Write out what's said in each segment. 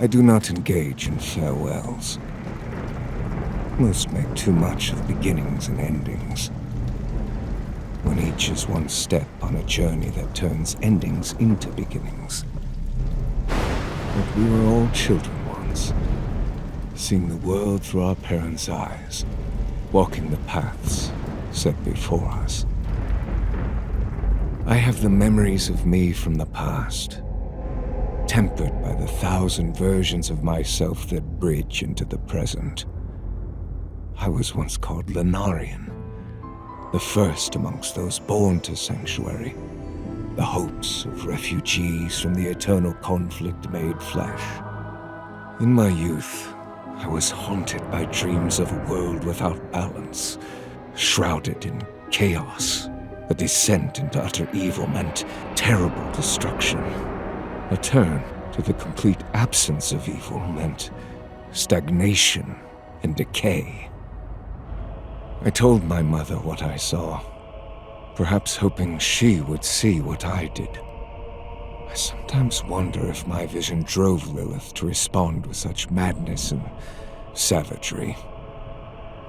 I do not engage in farewells. Most make too much of beginnings and endings, when each is one step on a journey that turns endings into beginnings. But we were all children once, seeing the world through our parents' eyes, walking the paths set before us. I have the memories of me from the past, tempered by the 1,000 versions of myself that bridge into the present. I was once called Linarian, the first amongst those born to Sanctuary, the hopes of refugees from the eternal conflict made flesh. In my youth, I was haunted by dreams of a world without balance, shrouded in chaos. A descent into utter evil meant terrible destruction. A turn to the complete absence of evil meant stagnation and decay. I told my mother what I saw, perhaps hoping she would see what I did. I sometimes wonder if my vision drove Lilith to respond with such madness and savagery.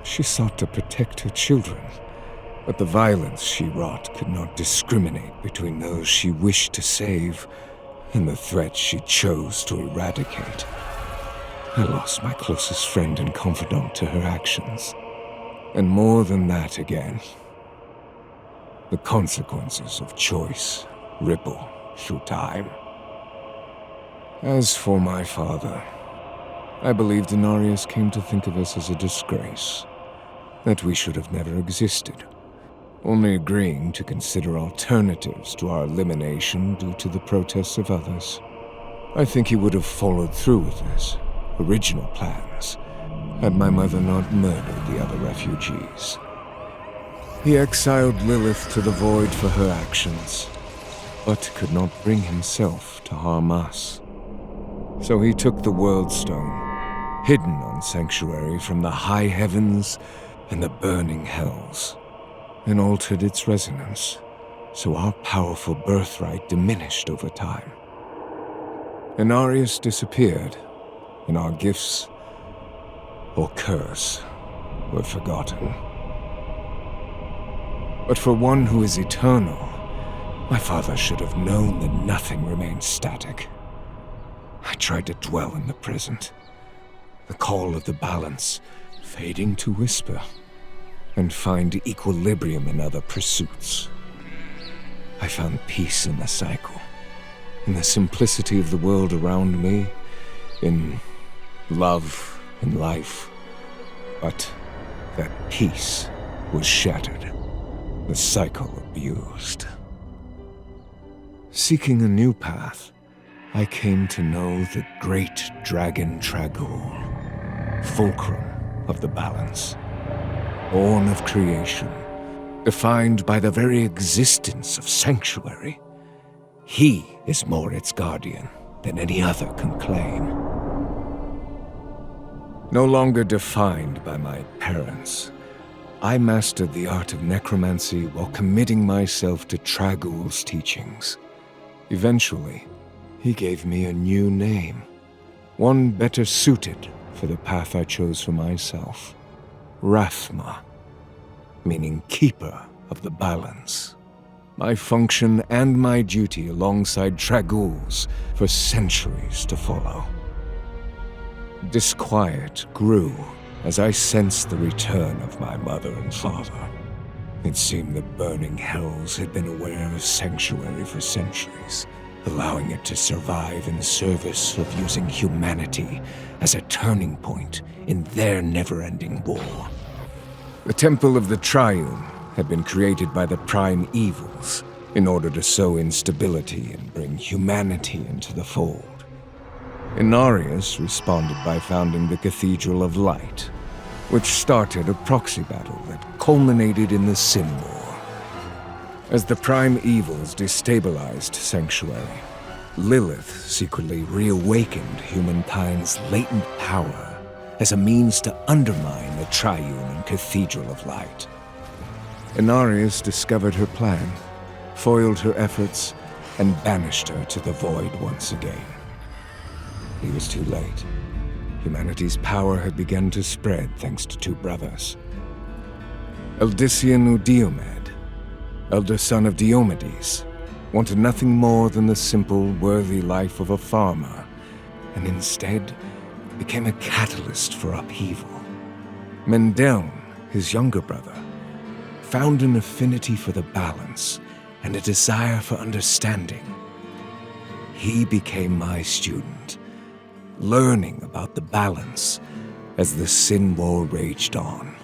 She sought to protect her children, but the violence she wrought could not discriminate between those she wished to save and the threats she chose to eradicate. I lost my closest friend and confidant to her actions. And more than that again, the consequences of choice ripple through time. As for my father, I believe Inarius came to think of us as a disgrace, that we should have never existed, only agreeing to consider alternatives to our elimination due to the protests of others. I think he would have followed through with his original plans, had my mother not murdered the other refugees. He exiled Lilith to the void for her actions, but could not bring himself to harm us. So he took the World Stone, hidden on Sanctuary from the high heavens and the burning hells, and altered its resonance, so our powerful birthright diminished over time. Inarius disappeared, and our gifts or curse were forgotten. But for one who is eternal, my father should have known that nothing remains static. I tried to dwell in the present, the call of the balance fading to whisper, and find equilibrium in other pursuits. I found peace in the cycle, in the simplicity of the world around me, in love and life, but that peace was shattered, the cycle abused. Seeking a new path, I came to know the great dragon Tragul, fulcrum of the balance, born of creation, defined by the very existence of Sanctuary. He is more its guardian than any other can claim. No longer defined by my parents, I mastered the art of necromancy while committing myself to Tragul's teachings. Eventually, he gave me a new name, one better suited for the path I chose for myself. Rathma, meaning keeper of the balance. My function and my duty alongside Tragul's for centuries to follow. Disquiet grew as I sensed the return of my mother and father. It seemed the burning hells had been aware of Sanctuary for centuries, allowing it to survive in service of using humanity as a turning point in their never-ending war. The Temple of the Triune had been created by the Prime Evils in order to sow instability and bring humanity into the fold. Inarius responded by founding the Cathedral of Light, which started a proxy battle that culminated in the Sin War. As the Prime Evils destabilized Sanctuary, Lilith secretly reawakened humankind's latent power as a means to undermine the Triune and Cathedral of Light. Inarius discovered her plan, foiled her efforts, and banished her to the void once again. he was too late. Humanity's power had begun to spread thanks to two brothers. Eldician Diomed, elder son of Diomedes, wanted nothing more than the simple, worthy life of a farmer, and instead became a catalyst for upheaval. Mendeln, his younger brother, found an affinity for the balance and a desire for understanding. He became my student, learning about the balance as the sin war raged on.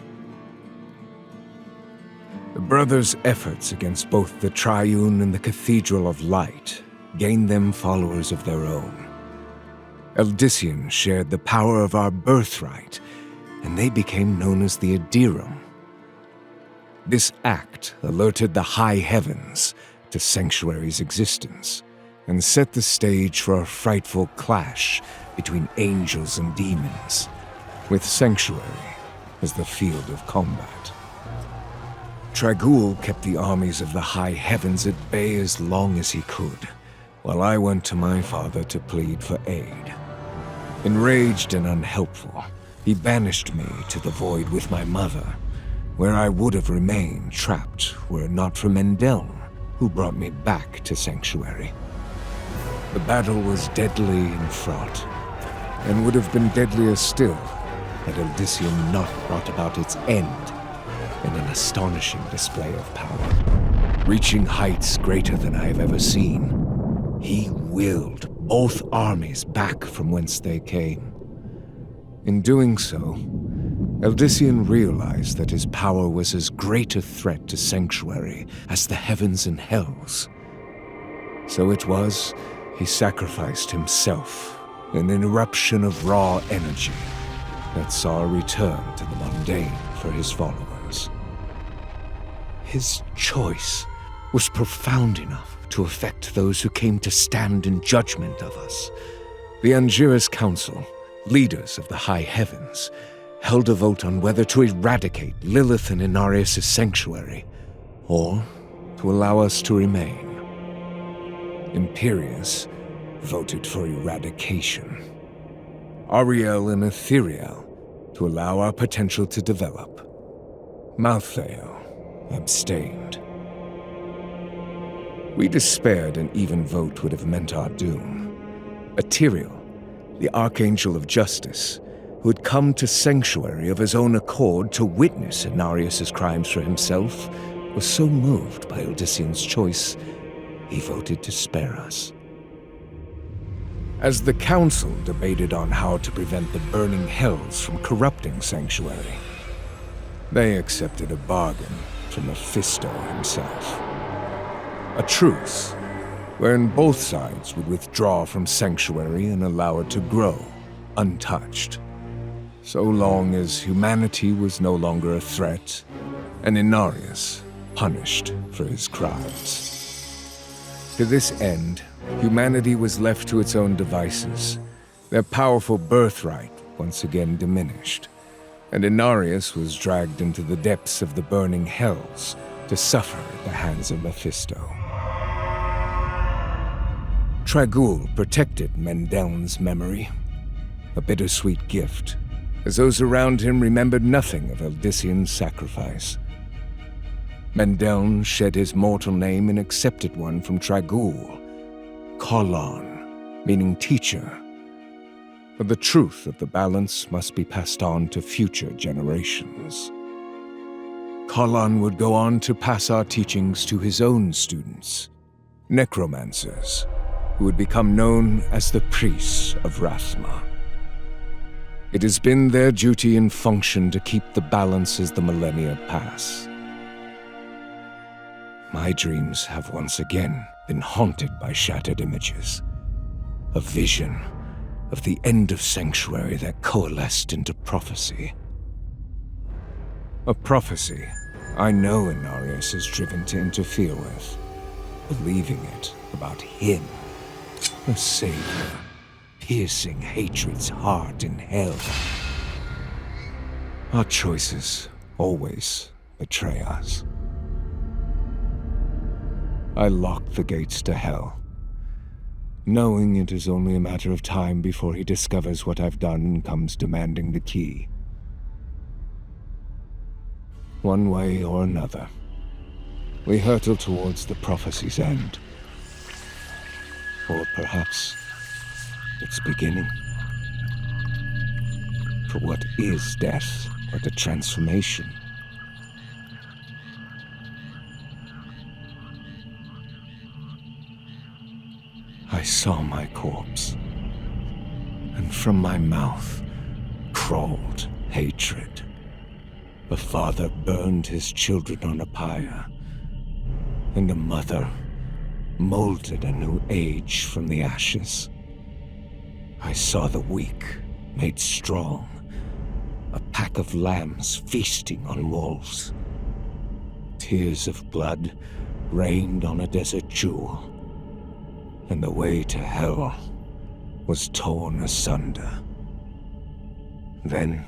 The brothers' efforts against both the Triune and the Cathedral of Light gained them followers of their own. Eldician shared the power of our birthright, and they became known as the Adirum. This act alerted the high heavens to Sanctuary's existence and set the stage for a frightful clash between angels and demons, with Sanctuary as the field of combat. Tragul kept the armies of the high heavens at bay as long as he could, while I went to my father to plead for aid. Enraged and unhelpful, he banished me to the void with my mother, where I would have remained trapped were it not for Mendeln, who brought me back to Sanctuary. The battle was deadly and fraught, and would have been deadlier still had Eldician not brought about its end in an astonishing display of power. Reaching heights greater than I have ever seen, he willed both armies back from whence they came. In doing so, Eldician realized that his power was as great a threat to Sanctuary as the heavens and hells. So it was, he sacrificed himself in an eruption of raw energy that saw a return to the mundane for his followers. His choice was profound enough to affect those who came to stand in judgment of us. The Angiras Council, leaders of the high heavens, held a vote on whether to eradicate Lilith and Inarius' sanctuary, or to allow us to remain. Imperius voted for eradication. Ariel and Ethereal to allow our potential to develop. Malthael abstained. We despaired an even vote would have meant our doom. Ethereal, the Archangel of Justice, who had come to Sanctuary of his own accord to witness Inarius' crimes for himself, was so moved by Eldician's choice, he voted to spare us. As the Council debated on how to prevent the burning hells from corrupting Sanctuary, they accepted a bargain from Mephisto himself. A truce, wherein both sides would withdraw from Sanctuary and allow it to grow, untouched, so long as humanity was no longer a threat, and Inarius punished for his crimes. To this end, humanity was left to its own devices, their powerful birthright once again diminished, and Inarius was dragged into the depths of the burning hells to suffer at the hands of Mephisto. Tragul protected Mendeln's memory, a bittersweet gift, as those around him remembered nothing of Eldician's sacrifice. Mendeln shed his mortal name and accepted one from Tragul, Kolon, meaning teacher. But the truth of the balance must be passed on to future generations. Kolon would go on to pass our teachings to his own students, necromancers, who would become known as the priests of Rathma. It has been their duty and function to keep the balance as the millennia pass. My dreams have once again been haunted by shattered images, a vision of the end of Sanctuary that coalesced into prophecy. A prophecy I know Inarius is driven to interfere with, believing it about him, a savior, piercing hatred's heart in hell. Our choices always betray us. I locked the gates to hell, knowing it is only a matter of time before he discovers what I've done and comes demanding the key. One way or another, we hurtle towards the prophecy's end. Or perhaps its beginning. For what is death but a transformation? I saw my corpse, and from my mouth crawled hatred. A father burned his children on a pyre, and a mother molded a new age from the ashes. I saw the weak made strong, a pack of lambs feasting on wolves. Tears of blood rained on a desert jewel, and the way to hell was torn asunder. Then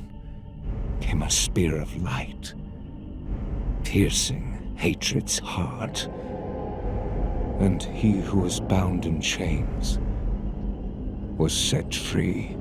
came a spear of light, piercing hatred's heart. And he who was bound in chains was set free.